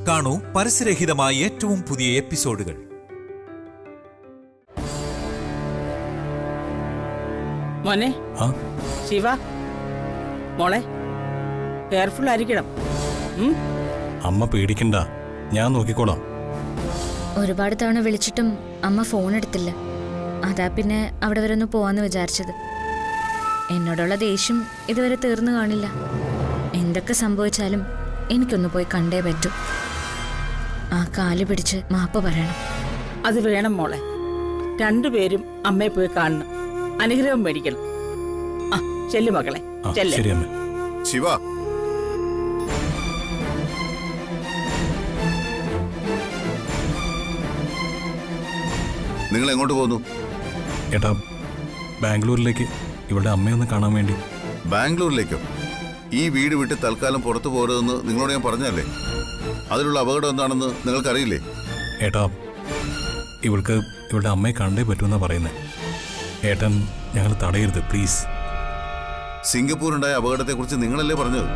കാണൂ പരസ്യരഹിതമായ ഏറ്റവും പുതിയ എപ്പിസോഡുകൾ. മോനെ ശിവ, മോളെ കെയർഫുൾ ആയിരിക്കണം. അമ്മ പേടിക്കണ്ട, ഞാൻ നോക്കിക്കോളാം. ഒരുപാട് തവണ വിളിച്ചിട്ടും അമ്മ ഫോൺ എടുത്തില്ല. അതാ പിന്നെ അവിടെ വരെ ഒന്ന് പോവാന്ന് വിചാരിച്ചത്. എന്നോടുള്ള ദേഷ്യം ഇതുവരെ തീർന്നു കാണില്ല. എന്തൊക്കെ സംഭവിച്ചാലും എനിക്കൊന്ന് പോയി കണ്ടേ പറ്റൂ. ആ കാല് പിടിച്ച് മാപ്പ് പറയണം. അത് വേണം മോളെ. രണ്ടുപേരും അമ്മയെ പോയി കാണണം, അനുഗ്രഹം മേടിക്കണം. ചെല്ലു മക്കളെ, ചെല്ല്. ശരി അമ്മ. ശിവ, നിങ്ങൾ എങ്ങോട്ട് പോകുന്നു? ഏട്ടാ, ബാംഗ്ലൂരിലേക്ക് ഇവളുടെ അമ്മയൊന്ന് കാണാൻ വേണ്ടി. ബാംഗ്ലൂരിലേക്കോ? ഈ വീട് വിട്ട് തൽക്കാലം പുറത്തു പോരുതെന്ന് നിങ്ങളോട് ഞാൻ പറഞ്ഞല്ലേ? അതിലുള്ള അപകടം എന്താണെന്ന് നിങ്ങൾക്കറിയില്ലേ? ഏട്ടാ, ഇവൾക്ക് ഇവളുടെ അമ്മയെ കണ്ടേ പറ്റുമെന്നാ പറയുന്നത്. ഏട്ടൻ ഞങ്ങൾ തടയരുത് പ്ലീസ്. സിംഗപ്പൂരുണ്ടായ അപകടത്തെക്കുറിച്ച് നിങ്ങളല്ലേ പറഞ്ഞത്?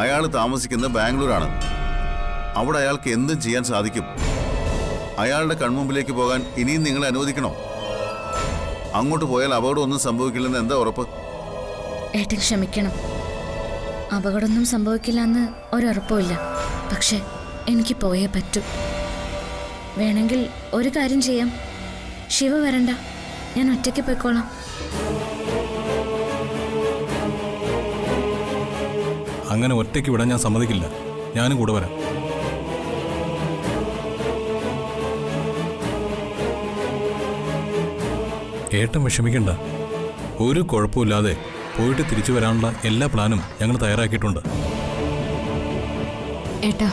അയാൾ താമസിക്കുന്ന ബാംഗ്ലൂരാണ്. അവിടെ അയാൾക്ക് എന്തും ചെയ്യാൻ സാധിക്കും. അയാളുടെ കൺമുമ്പിലേക്ക് പോകാൻ ഇനിയും നിങ്ങളെ അനുവദിക്കണോ? അങ്ങോട്ട് പോയാൽ അപകടം ഒന്നും സംഭവിക്കില്ലെന്ന് എന്താ ഉറപ്പ്? ഏട്ടൻ ക്ഷമിക്കണം. അപകടമൊന്നും സംഭവിക്കില്ല എന്ന് ഒരുറപ്പുമില്ല. പക്ഷെ എനിക്ക് പോയേ പറ്റൂ. വേണമെങ്കിൽ ഒരു കാര്യം ചെയ്യാം. ശിവ വരണ്ട, ഞാൻ ഒറ്റയ്ക്ക് പോയിക്കോളാം. അങ്ങനെ ഒറ്റയ്ക്ക് വിടാൻ ഞാൻ സമ്മതിക്കില്ല. ഞാനും കൂടെ വരാം. ഏട്ടൻ വിഷമിക്കണ്ട. ഒരു കുഴപ്പമില്ലാതെ പോയിട്ട് തിരിച്ചു വരാനുള്ള എല്ലാ പ്ലാനും ഞങ്ങൾ തയ്യാറാക്കിയിട്ടുണ്ട്. ഏട്ടാ,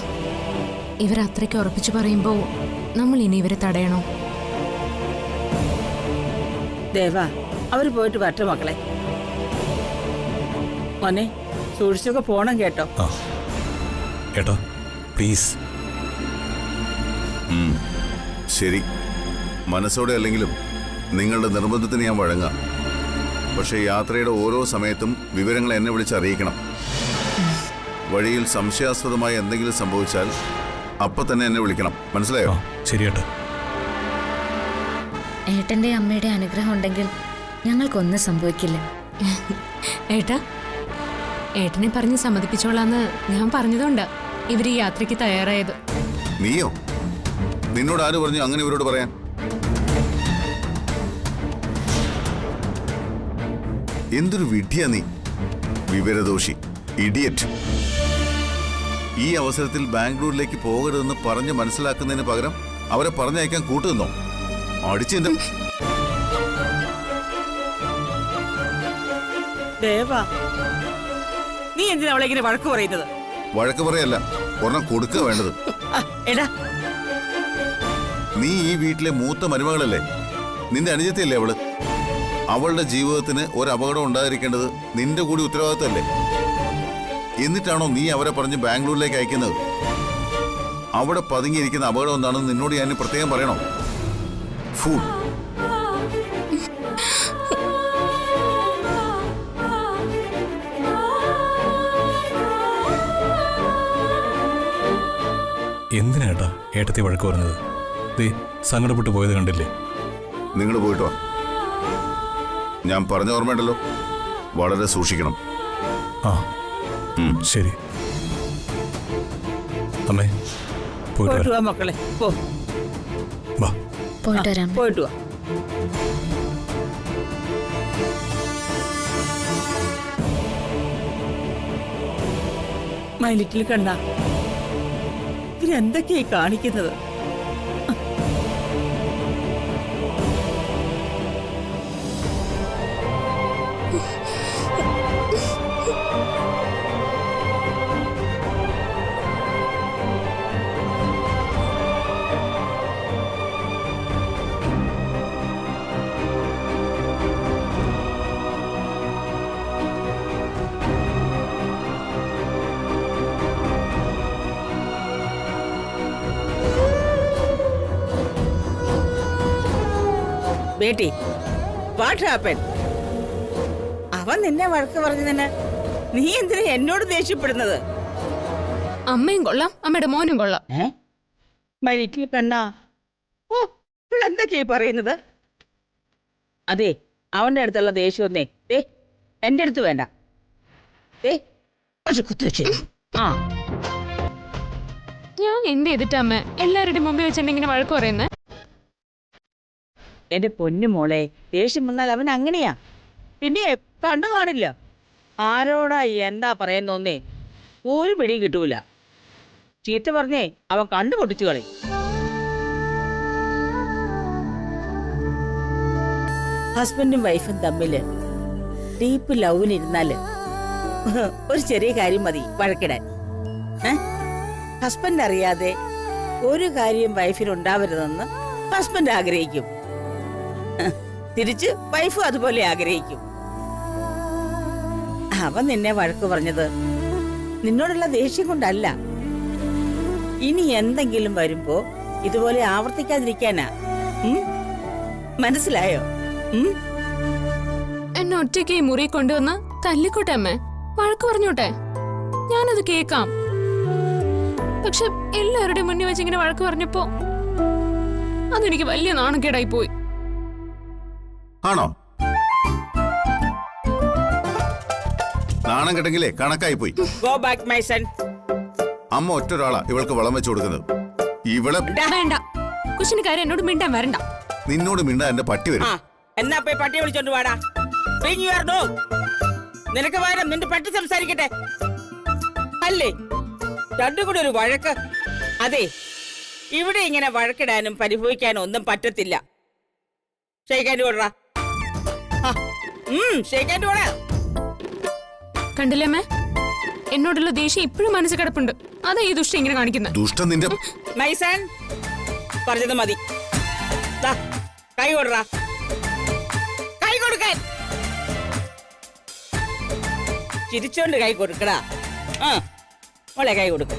ഇവർ അത്രയ്ക്ക് ഉറപ്പിച്ചു പറയുമ്പോൾ നമ്മൾ ഇനി ഇവരെ തടയണോ? ദേവാ, അവര് പോയിട്ട് വരട്ടെ മക്കളെ. മോനെ, സൂക്ഷിച്ചൊക്കെ പോണം കേട്ടോ. ഏട്ടാ പ്ലീസ്. ശരി, മനസ്സോടെ അല്ലെങ്കിലും നിങ്ങളുടെ നിർബന്ധത്തിന് ഞാൻ വഴങ്ങാം. പക്ഷേ യാത്രയുടെ ഓരോ സമയത്തും വിവരങ്ങൾ എന്നെ വിളിച്ച് അറിയിക്കണം. വഴിയിൽ സംശയാസ്പദമായി എന്തെങ്കിലും സംഭവിച്ചാൽ അപ്പം തന്നെ എന്നെ വിളിക്കണം. മനസ്സിലായോ? ശരി ഏട്ടാ. ഏട്ടന്റെ അമ്മയുടെ അനുഗ്രഹം ഉണ്ടെങ്കിൽ ഞങ്ങൾക്കൊന്നും സംഭവിക്കില്ല. ഏട്ടാ, ഏട്ടനെ പറഞ്ഞ് സമ്മതിപ്പിച്ചോളാന്ന് ഞാൻ പറഞ്ഞതുകൊണ്ടാ ഇവർ ഈ യാത്രയ്ക്ക് തയ്യാറായത്. നീയോ? നിന്നോട് ആര് പറഞ്ഞു അങ്ങനെ ഇവരോട് പറയാൻ? എന്തൊരു വിഡ്ഢിയാ നീ, വിവരദോഷി, ഇഡിയറ്റ്. ഈ അവസരത്തിൽ ബാംഗ്ലൂരിലേക്ക് പോകരുതെന്ന് പറഞ്ഞ് മനസ്സിലാക്കുന്നതിന് പകരം അവരെ പറഞ്ഞയക്കാൻ കൂട്ടുനിന്നോ? അടിച്ചെന്തും. ദേവാ, നീ എന്തിനാ അവളെ ഇങ്ങനെ വഴക്ക് പറയുന്നത്? വഴക്ക് പറയല്ല, ഒരെണ്ണം കൊടുക്കുക വേണ്ടത്. എടാ, നീ ഈ വീട്ടിലെ മൂത്ത മരുമകളല്ലേ? നിന്റെ അനുജത്തിയല്ലേ അവള്? അവളുടെ ജീവിതത്തിന് ഒരു അപകടം ഉണ്ടായിരിക്കേണ്ടത് നിന്റെ കൂടി ഉത്തരവാദിത്തമല്ലേ? എന്നിട്ടാണോ നീ അവരെ പറഞ്ഞ് ബാംഗ്ലൂരിലേക്ക് അയക്കുന്നത്? അവിടെ പതുങ്ങിയിരിക്കുന്ന അപകടം എന്താണെന്ന് നിന്നോട് ഞാൻ പ്രത്യേകം പറയണോ? ഫൂൾ. എന്തിനാട്ടാ ഏട്ടത്തെ വഴക്ക് പറഞ്ഞത്? സങ്കടപ്പെട്ട് പോയത് കണ്ടില്ലേ? നിങ്ങൾ പോയിട്ട് വാ. ഞാൻ പറഞ്ഞ ഓർമ്മയുണ്ടല്ലോ, വളരെ സൂക്ഷിക്കണം. ശരി അമ്മേ, പോയിട്ട് വാ മക്കളെ, പോ. പോയിട്ട് വരാം. പോയിട്ട് വാ. മൈ ലിറ്റിൽ കണ്ട, ഇവരെന്തൊക്കെയായി കാണിക്കുന്നത്? Beti, what happen? അവൻ നിന്നെ വഴക്ക് പറഞ്ഞതിന് നീ എന്തിനാ എന്നോട് ദേഷ്യപ്പെടുന്നത്? അമ്മയും കൊള്ളാം അമ്മയുടെ മോനും കൊള്ളാം. മരിക്കിൽ കണ്ണാ. ഓ, എന്തൊക്കെയാ പറയുന്നത്? അതെ, അവന്റെ അടുത്തുള്ള ദേഷ്യമൊന്നേ എന്റെ അടുത്ത് വേണ്ട. ആ, ഞാൻ എന്ത് ചെയ്തിട്ടാ അമ്മ എല്ലാവരുടെയും മുമ്പിൽ വെച്ച് ഇങ്ങനെ വഴക്ക് പറയുന്നേ? എന്റെ പൊന്നു മോളെ, ദേഷ്യം വന്നാൽ അവൻ അങ്ങനെയാ. പിന്നെ കണ്ടു കാണില്ല. ആരോടാ എന്താ പറയുന്നോന്നേ ഒരു പിടിയും കിട്ടൂല. ചീത്ത പറഞ്ഞേ അവൻ കണ്ടു പൊട്ടിച്ചു കളി. ഹസ്ബൻഡും വൈഫും തമ്മില് ഡീപ്പ് ലവിനിരുന്നാല് ഒരു ചെറിയ കാര്യം മതി വഴക്കിടാൻ. ഹസ്ബൻഡ് അറിയാതെ ഒരു കാര്യം വൈഫിനുണ്ടാവരുതെന്ന് ഹസ്ബൻഡ് ആഗ്രഹിക്കും. തിരിച്ച് വൈഫും അതുപോലെ ആഗ്രഹിക്കും. അവൻ നിന്നെ വഴക്ക് പറഞ്ഞത് നിന്നോടുള്ള ദേഷ്യം കൊണ്ടല്ല. ഇനി എന്തെങ്കിലും വരുമ്പോ ഇതുപോലെ ആവർത്തിക്കാതിരിക്കാനാ. മനസ്സിലായോ? എന്നെ ഒറ്റയ്ക്ക് ഈ മുറി കൊണ്ടുവന്ന് തല്ലിക്കോട്ടെ അമ്മ, വഴക്ക് പറഞ്ഞോട്ടെ, ഞാനത് കേക്കാം. പക്ഷെ എല്ലാവരുടെയും മുന്നിൽ വെച്ച് ഇങ്ങനെ വഴക്ക് പറഞ്ഞപ്പോ അതെനിക്ക് വലിയ നാണക്കേടായി പോയി. ആണോ? നാണം കെട്ടെങ്കിലേ കണക്കായി പോയി. Go back my son. അമ്മ ഒറ്റൊരാളാ ഇവൾക്ക് വളം വെച്ച് കൊടുക്കുന്നത്. ഇവളെ വേണ്ട, കുശിന് കാര്യം എന്നോട് മിണ്ടാൻ വരണ്ട. നിന്നോട് മിണ്ടാ എന്റെ പട്ടി വരും. എന്നാ പോയി പട്ടിയെ വിളിച്ചോണ്ട് വാടാ. Bring your dog. നിനക്ക് പകരം നിന്റെ പട്ടി സംസാരിക്കട്ടെ. അല്ലേ രണ്ടും കൂടെ ഒരു വഴക്ക്. അതെ, ഇവിടെ ഇങ്ങനെ വഴക്കിടാനും പരിഭവിക്കാനും ഒന്നും പറ്റത്തില്ല. ഷെയ്ക്കാൻ്റെ ഓടാ. ഷെയ്ക്കാൻ്റെ ഓടാ. കണ്ടില്ലേ അമ്മേ, എന്നോടുള്ള ദേഷ്യം ഇപ്പോഴും മനസ്സിൽ കിടപ്പുണ്ട്. അതാ ഈ ദുഷ്ട ഇങ്ങനെ കാണിക്കുന്നത്. ദുഷ്ടൻ നിന്റെ മൈസൺ പറഞ്ഞത് മതി. കൈ കൊടുറാ, കൈ കൊടുക്കാൻ. ചിരിച്ചോണ്ട് കൈ കൊടുക്കടാ. മോളെ കൈ കൊടുക്ക.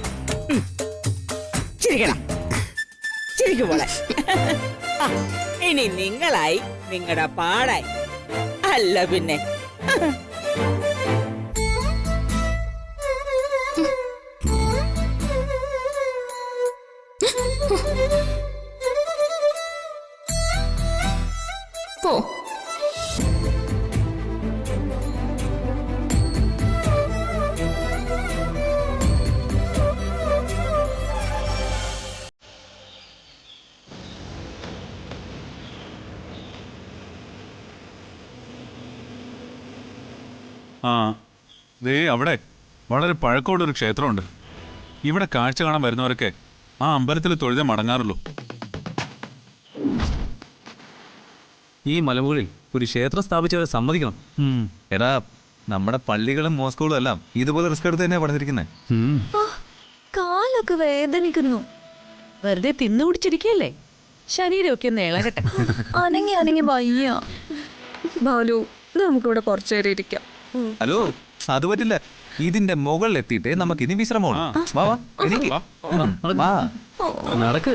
ചിരിക്കണം, ചിരിക്കും മോളെ. ഇനി നിങ്ങളായി, നിങ്ങളുടെ പാടായി. അല്ല പിന്നെ. പോ. ആ ദേ അവിടെ വളരെ പഴക്കമുള്ളൊരു ക്ഷേത്രമുണ്ട്. ഇവിടെ കാഴ്ച കാണാൻ വരുന്നവരൊക്കെ ആ അമ്പലത്തിൽ തൊഴുതേ മടങ്ങാറുള്ളൂ. ഈ മലമുകളിൽ ഒരു ക്ഷേത്രം സ്ഥാപിച്ചവരെ സമ്മതിക്കണം. എടാ, നമ്മുടെ പള്ളികളും മോസ്കുകളും എല്ലാം ഇതുപോലെ റിസ്ക് എടുത്ത് തന്നെയാണ് പണിതിരിക്കുന്നത്. കാലൊക്കെ വേദനിക്കുന്നു. വെറുതെ തിന്നു കുടിച്ചിരിക്കല്ലേ, ശരീരമൊക്കെ ഒന്ന് ഇളകട്ടെ. അനങ്ങി വയ്യ. ബാലു, നമുക്കിവിടെ കുറച്ചു നേരം ഇരിക്കാം. ഹലോ, അത് പറ്റില്ല. ഇതിന്റെ മുകളിൽ എത്തിയിട്ടേ നമുക്ക് ഇനി വിശ്രമമാണ്. വാ വാ, എനിക്ക് വാ, നടക്ക്.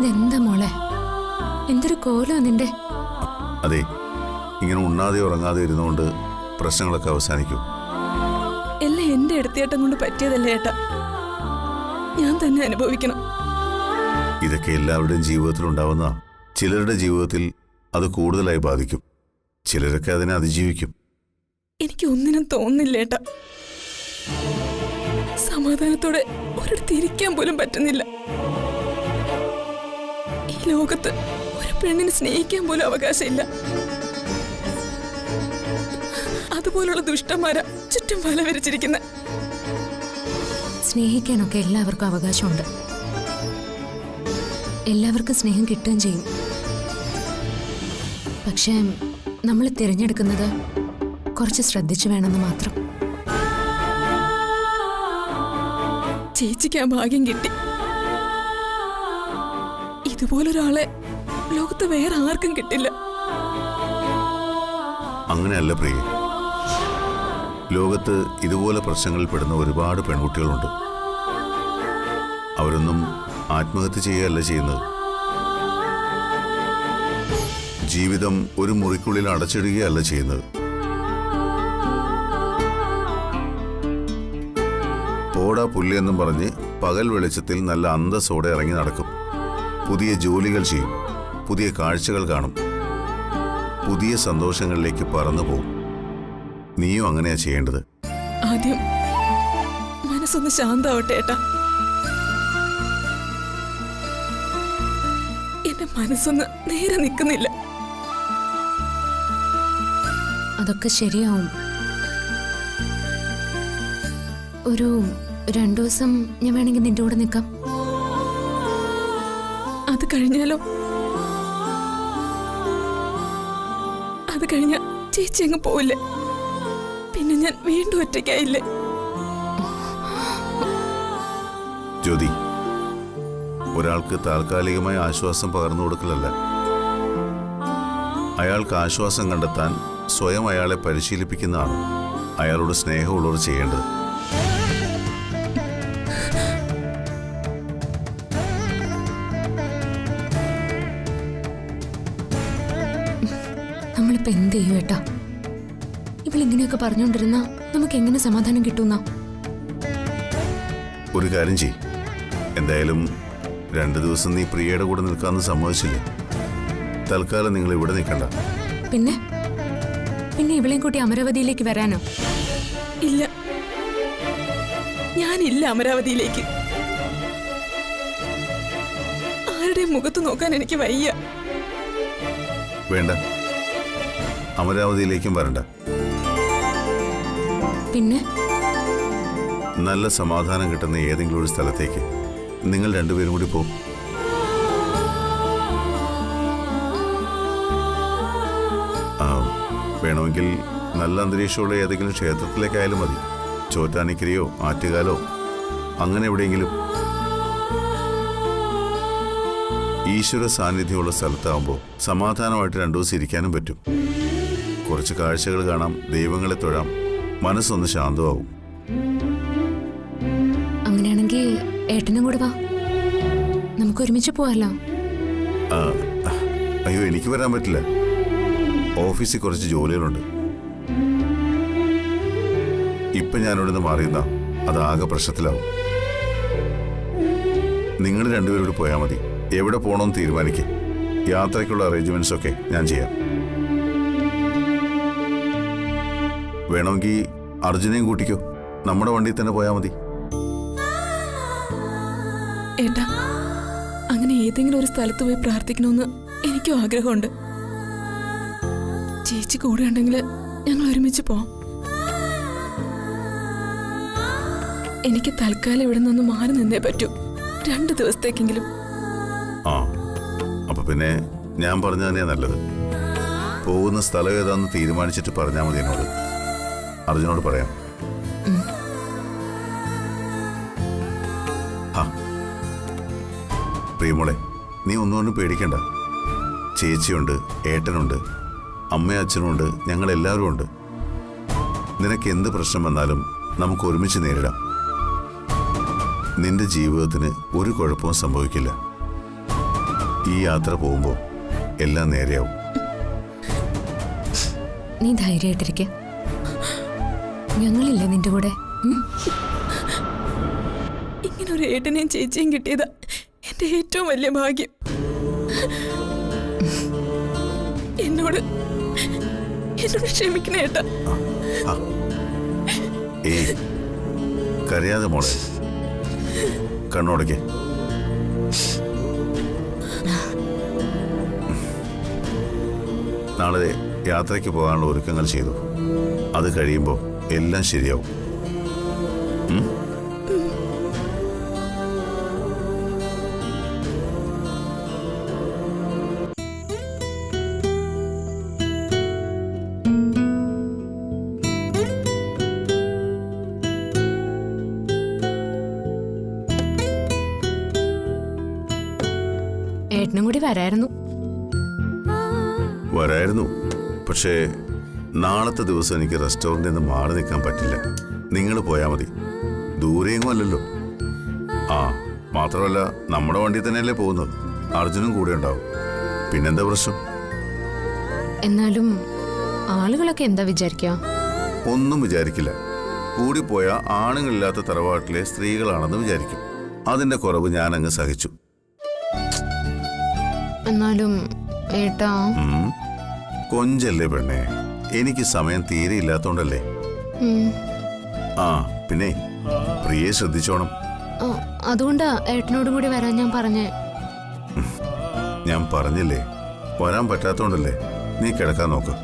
ഇതെന്താ മോളെ, എന്തൊരു കോലോ നിന്റെ. അതെ, ഇങ്ങനെ ഉണ്ണാതെ ഉറങ്ങാതെ ഇരുന്നുകൊണ്ട് പ്രശ്നങ്ങളൊക്കെ അവസാനിക്കും. എല്ലാം എന്റെ എടുത്തേട്ടം കൊണ്ട് പറ്റിയതല്ലേ ഏട്ടാ, ഞാൻ തന്നെ അനുഭവിക്കണം. ഇതൊക്കെ എല്ലാവരുടെയും ജീവിതത്തിൽ ഉണ്ടാവുന്ന, ചിലരുടെ ജീവിതത്തിൽ അത് കൂടുതലായി ബാധിക്കും, ചിലരൊക്കെ അതിനെ അതിജീവിക്കും. എനിക്ക് ഒന്നിനും തോന്നുന്നില്ല ഏട്ടാ. സമാധാനത്തോടെ ഒരിടത്ത് ഇരിക്കാൻ പോലും പറ്റുന്നില്ല. ഈ ലോകത്ത് ഒരു പെണ്ണിനെ സ്നേഹിക്കാൻ പോലും അവകാശമില്ല. അതുപോലുള്ള ദുഷ്ടന്മാരാ ചുറ്റും വല വരച്ചിരിക്കുന്ന. സ്നേഹിക്കാനൊക്കെ എല്ലാവർക്കും അവകാശമുണ്ട്. എല്ലാവർക്കും സ്നേഹം കിട്ടുകയും ചെയ്യും. പക്ഷേ നമ്മൾ തിരഞ്ഞെടുക്കുന്നത് കുറച്ച് ശ്രദ്ധിച്ചു വേണമെന്ന് മാത്രം. ചേച്ചിക്ക് ആ ഭാഗ്യം കിട്ടി. ഇതുപോലൊരാളെ ലോകത്ത് വേറെ ആർക്കും കിട്ടില്ല. അങ്ങനെയല്ല പ്രിയ, ലോകത്ത് ഇതുപോലെ പ്രശ്നങ്ങളിൽ പെടുന്ന ഒരുപാട് പെൺകുട്ടികളുണ്ട്. അവരൊന്നും ആത്മഹത്യ ചെയ്യുകയല്ല ചെയ്യുന്നത്. ജീവിതം ഒരു മുറിക്കുള്ളിൽ അടച്ചിടുകയല്ല ചെയ്യുന്നത്. പോടാ പുല്ല് എന്നും പറഞ്ഞ് പകൽ വെളിച്ചത്തിൽ നല്ല അന്തസ്സോടെ ഇറങ്ങി നടക്കും. പുതിയ ജോലികൾ ചെയ്യും, പുതിയ കാഴ്ചകൾ കാണും, പുതിയ സന്തോഷങ്ങളിലേക്ക് പറന്നു പോകും. നീയും അങ്ങനെയാ ചെയ്യേണ്ടത്. ആദ്യം മനസ്സൊന്ന് ശാന്താവട്ടെ ഏട്ടാ. എന്റെ മനസ്സൊന്ന് നേരെ നിൽക്കുന്നില്ല. അതൊക്കെ ശരിയാവും. ഒരു 2 ദിവസം ഞാൻ വേണമെങ്കിൽ നിന്റെ കൂടെ നിൽക്കാം. അത് കഴിഞ്ഞാലോ? അത് കഴിഞ്ഞ ചേച്ചി അങ്ങ് പോവില്ലേ? പിന്നെ ഞാൻ വീണ്ടും ഒറ്റയ്ക്കായില്ലേ? ജ്യോതി, ഒരാൾക്ക് താൽക്കാലികമായ ആശ്വാസം പകർന്നു കൊടുക്കലല്ല, അയാൾക്ക് ആശ്വാസം കണ്ടെത്താൻ സ്വയം അയാളെ പരിശീലിപ്പിക്കുന്നതാണ് അയാളോട് സ്നേഹമുള്ളവർ ചെയ്യേണ്ടത്. നമ്മളിപ്പോ എന്ത് ചെയ്യും ഏട്ടാ? ഇവളിങ്ങനെയൊക്കെ പറഞ്ഞുകൊണ്ടിരുന്ന നമുക്ക് എങ്ങനെ സമാധാനം കിട്ടുന്ന? ഒരു കാര്യം ചെയ്, എന്തായാലും 2 ദിവസം നീ പ്രിയയുടെ കൂടെ നിൽക്കാമെന്ന് സമ്മതിച്ചില്ലേ? തൽക്കാലം നിങ്ങൾ ഇവിടെ നിൽക്കണ്ട. പിന്നെ പിന്നെ ഇവളെയും കൂട്ടി അമരാവതിയിലേക്ക് വരാനോ? ഇല്ല, ഞാനില്ല അമരാവതിയിലേക്ക്. ആരുടെയും മുഖത്ത് നോക്കാൻ എനിക്ക് വയ്യ. വേണ്ട, അമരാവതിയിലേക്കും വരണ്ട. പിന്നെ നല്ല സമാധാനം കിട്ടുന്ന ഏതെങ്കിലും ഒരു സ്ഥലത്തേക്ക് നിങ്ങൾ രണ്ടുപേരും കൂടി പോകും. വേണമെങ്കിൽ നല്ല അന്തരീക്ഷമുള്ള ഏതെങ്കിലും ക്ഷേത്രത്തിലേക്കായാലും മതി. ചോറ്റാനിക്കരയോ ആറ്റുകാലോ അങ്ങനെ എവിടെയെങ്കിലും. ഈശ്വര സാന്നിധ്യമുള്ള സ്ഥലത്താവുമ്പോൾ സമാധാനമായിട്ട് 2 ദിവസം ഇരിക്കാനും പറ്റും. കുറച്ച് കാഴ്ചകൾ കാണാം, ദൈവങ്ങളെ തൊഴാം, മനസ്സൊന്ന് ശാന്തമാവും. അങ്ങനെയാണെങ്കിൽ ഏട്ടനും കൂടെ വാ, നമുക്ക് ഒരുമിച്ച് പോവാലോ. അയ്യോ, എനിക്ക് വരാൻ പറ്റില്ല. ഓഫീസിൽ കുറച്ച് ജോലികളുണ്ട്. ഇപ്പൊ ഞാനിവിടുന്ന് മാറിയെന്നാ അതാകെ പ്രശ്നത്തിലാവും. നിങ്ങൾ രണ്ടുപേരും കൂടി പോയാൽ മതി. എവിടെ പോകണമെന്ന് തീരുമാനിക്കേ. യാത്രയ്ക്കുള്ള അറേഞ്ച്മെന്റ്സ് ഒക്കെ ഞാൻ ചെയ്യാം. വേണമെങ്കിൽ അർജുനെയും കൂട്ടിക്കോ, നമ്മുടെ വണ്ടിയിൽ തന്നെ പോയാൽ മതി. ഏട്ടാ, അങ്ങനെ ഏതെങ്കിലും ഒരു സ്ഥലത്ത് പോയി പ്രാർത്ഥിക്കണമെന്ന് എനിക്കും ആഗ്രഹമുണ്ട്. ചേച്ചി കൂടെ ഉണ്ടെങ്കിൽ ഞങ്ങൾ ഒരുമിച്ച് പോവാം. എനിക്ക് തൽക്കാലം ഇവിടെ നിന്ന് മാറി നിന്നേ പറ്റൂ, 2 ദിവസത്തേക്കെങ്കിലും. ആ, അപ്പൊ പിന്നെ ഞാൻ പറഞ്ഞ തന്നെയാ നല്ലത്. പോകുന്ന സ്ഥലം ഏതാന്ന് തീരുമാനിച്ചിട്ട് പറഞ്ഞാൽ മതി എന്നോട്. അർജുനോട് പറയാം. പ്രിയമോളെ, നീ ഒന്നുകൊണ്ടും പേടിക്കണ്ട. ചേച്ചിയുണ്ട്, ഏട്ടനുണ്ട്, അമ്മയും അച്ഛനുമുണ്ട്, ഞങ്ങളെല്ലാവരും ഉണ്ട്. നിനക്ക് എന്ത് പ്രശ്നം വന്നാലും നമുക്ക് ഒരുമിച്ച് നേരിടാം. നിന്റെ ജീവിതത്തിന് ഒരു കുഴപ്പവും സംഭവിക്കില്ല. ഈ യാത്ര പോകുമ്പോൾ എല്ലാം നേരെയാവും. നീ ധൈര്യമായിട്ടിരിക്ക, ഞങ്ങളില്ലേ നിന്റെ കൂടെ. ഇങ്ങനെ ഒരു ഏട്ടനെയും ചേച്ചിയും കിട്ടിയതാ എന്റെ ഏറ്റവും വലിയ ഭാഗ്യം. എന്നോട് ക്ഷമിക്കണ ഏട്ടാ. ഏയ് കരയാതെ മോളെ, കണ്ണോടയ്ക്ക്. നാളെ യാത്രയ്ക്ക് പോകാനുള്ള ഒരുക്കങ്ങൾ ചെയ്തു. അത് കഴിയുമ്പോൾ എല്ലാം ശരിയാവും. ഏട്ടനും കൂടി വരായിരുന്നു. വരായിരുന്നു, പക്ഷേ നാളത്തെ ദിവസം എനിക്ക് റെസ്റ്റോറൻറ്റിൽ നിന്ന് മാറി നിൽക്കാൻ പറ്റില്ല. നിങ്ങൾ പോയാൽ മതി, ദൂരെയെങ്ങും അല്ലല്ലോ. ആ മാത്രമല്ല നമ്മുടെ വണ്ടി തന്നെയല്ലേ പോകുന്നത്, അർജുനും കൂടെ ഉണ്ടാവും. പിന്നെന്താ പ്രശ്നം? എന്നാലും ആളുകളൊക്കെ എന്താ വിചാരിക്കുക? ഒന്നും വിചാരിക്കില്ല. കൂടിപ്പോയ ആണുങ്ങളില്ലാത്ത തറവാട്ടിലെ സ്ത്രീകളാണെന്ന് വിചാരിക്കും. അതിന്റെ കുറവ് ഞാൻ അങ്ങ് സഹിച്ചു. എന്നാലും ഏട്ടാ. കൊഞ്ചല്ലേ പെണ്ണേ, എനിക്ക് സമയം തീരെ ഇല്ലാത്തോണ്ടല്ലേ. ആ പിന്നെ പ്രിയെ ശ്രദ്ധിച്ചോണം. അതുകൊണ്ടാ ഏട്ടനോടും കൂടി വരാൻ ഞാൻ പറഞ്ഞേ. ഞാൻ പറഞ്ഞില്ലേ, വരാൻ പറ്റാത്തോണ്ടല്ലേ. നീ കിടക്കാൻ നോക്ക്.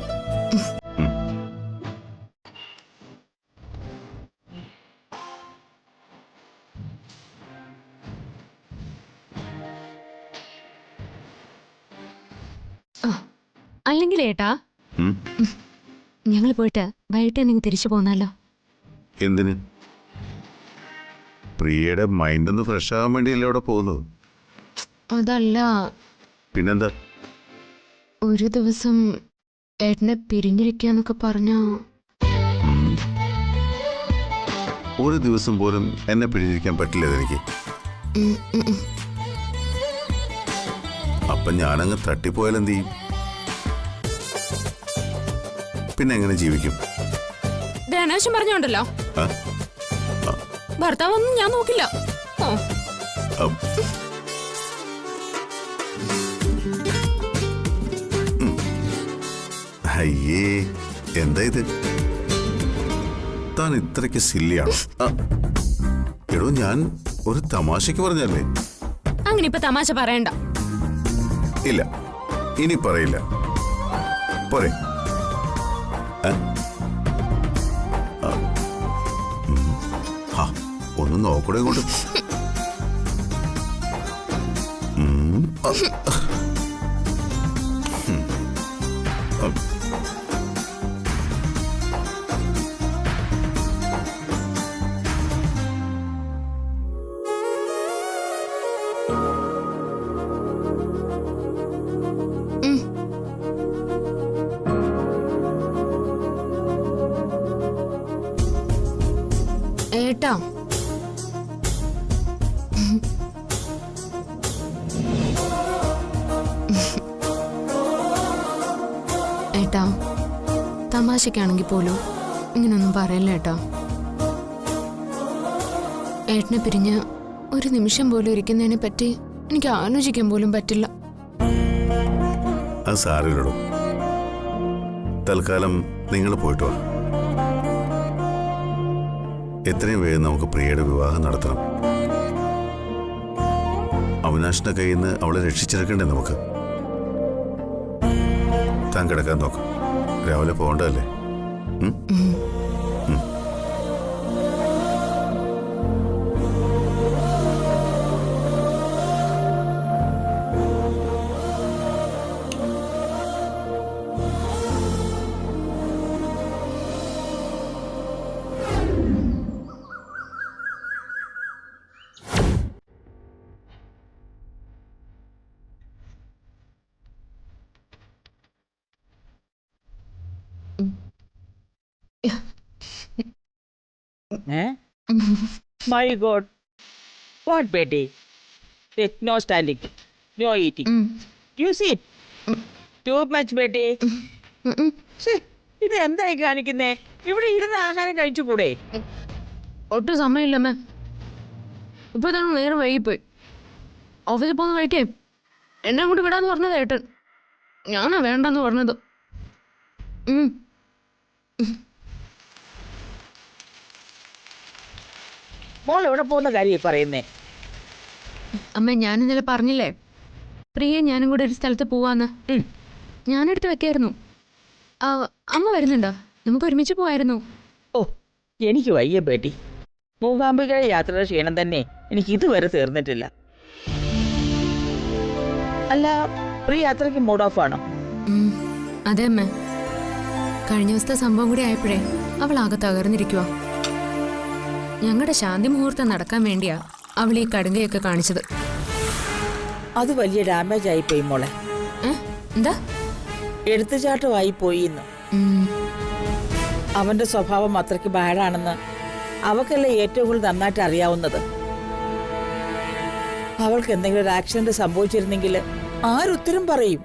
അല്ലെങ്കിൽ ഏട്ടാ, ഞങ്ങൾ പോയിട്ട് വൈകിട്ട് നിങ്ങൾ തിരിച്ചു പോന്നാലോ? എന്തിന്? പ്രിയയുടെ മൈൻഡ് ഒന്ന് ഫ്രഷ് ആവാൻ വേണ്ടിയല്ലേ അവിടെ പോകുന്നത്? അതല്ല. പിന്നെന്താ? ഒരു ദിവസം ഏട്ടനെ പിരിഞ്ഞിരിക്കാന്നൊക്കെ പറഞ്ഞ. ഒരു ദിവസം പോലും എന്നെ പിരിഞ്ഞിരിക്കാൻ പറ്റില്ല എനിക്ക്. അപ്പൊ ഞാനങ്ങ് തട്ടിപ്പോയാൽ എന്ത് ചെയ്യും? പിന്നെ എങ്ങനെ ജീവിക്കും? ധനാശം പറഞ്ഞോണ്ടല്ലോ, ഭർത്താവൊന്നും ഞാൻ നോക്കില്ല. അയ്യേ, എന്താ ഇത്? താൻ ഇത്രയ്ക്ക് സില്ലിയാണോ? എടോ, ഞാൻ ഒരു തമാശക്ക് പറഞ്ഞല്ലേ. അങ്ങനെ ഇപ്പൊ തമാശ പറയണ്ട. ഇല്ല, ഇനി പറയില്ല. പോരെ? ഒന്ന് നോക്കൂടെ ഇങ്ങോട്ട്. ഏട്ടാ, ഏട്ടാ, തമാശക്കാണെങ്കിൽ പോലും ഇങ്ങനൊന്നും പറയല്ല ഏട്ടാ. ഏട്ടനെ പിരിഞ്ഞ് ഒരു നിമിഷം പോലും ഇരിക്കുന്നതിനെ പറ്റി എനിക്ക് ആലോചിക്കാൻ പോലും പറ്റില്ല. അത് സാരമില്ലടോ. തൽക്കാലം നിങ്ങൾ പോയിട്ട് വാ. എത്രയും വേഗം നമുക്ക് പ്രിയയുടെ വിവാഹം നടത്തണം. അവിനാശിന്റെ കയ്യിൽ നിന്ന് അവളെ രക്ഷിച്ചെടുക്കണ്ടേ നമുക്ക്? താൻ കിടക്കാൻ നോക്കാം, രാവിലെ പോകണ്ടല്ലേ. My God. What, Betty? It's nostalgic. No eating. You see too much Betty. ഇത് എന്തായി കാണിക്കുന്നേ? ഇവിടെ ഇരുന്ന് ആഹാരം കഴിച്ചു കൂടെ? ഒട്ടും സമയമില്ലമ്മേ. ഇപ്പൊ തന്നെ നേരം വൈകിപ്പോയി. ഓഫീസിൽ പോകുന്ന കഴിക്കേ എന്നെ അങ്ങോട്ട് വിടാന്ന് പറഞ്ഞത് ഏട്ടൻ. ഞാനാ വേണ്ടെന്ന് പറഞ്ഞത്. മോൾ എവിടെ പോകുന്ന കാര്യം പറയുന്നേ? അമ്മ ഞാൻ ഇന്നലെ പറഞ്ഞില്ലേ പ്രിയ ഞാനും കൂടെ ഒരു സ്ഥലത്ത് പോവാന്ന്. ഞാനെടുത്ത് വെക്കായിരുന്നു. അമ്മ വരുന്നുണ്ടോ? നമുക്ക് ഒരുമിച്ച് പോവായിരുന്നു. ഓ, എനിക്ക് വയ്യ ബേട്ടി. മൂകാംബിക യാത്രയുടെ ക്ഷീണം തന്നെ എനിക്ക് ഇതുവരെ തീർന്നിട്ടില്ല. അല്ല, പ്രിയ യാത്രയ്ക്ക് മൂഡ് ഓഫ് ആണോ? അതെ അമ്മ. കഴിഞ്ഞ ദിവസത്തെ സംഭവം കൂടി ആയപ്പോഴേ അവൾ ആകെ തകർന്നിരിക്കുക. ഞങ്ങളുടെ ശാന്തി മുഹൂർത്തം നടക്കാൻ വേണ്ടിയാ അവൾ ഈ കടുങ്കയൊക്കെ കാണിച്ചത്. അത് വലിയ ഡാമേജ് ആയിപ്പോയി മോളെ. എന്താ? എടുത്തുചാട്ടമായി പോയി എന്ന്. അവന്റെ സ്വഭാവം അത്രയ്ക്ക് ബാഡാണെന്ന് അവക്കല്ലേ ഏറ്റവും കൂടുതൽ നന്നായിട്ട് അറിയാവുന്നത്. അവൾക്ക് എന്തെങ്കിലും ഒരു ആക്സിഡന്റ് സംഭവിച്ചിരുന്നെങ്കിൽ ആരുത്തരം പറയും?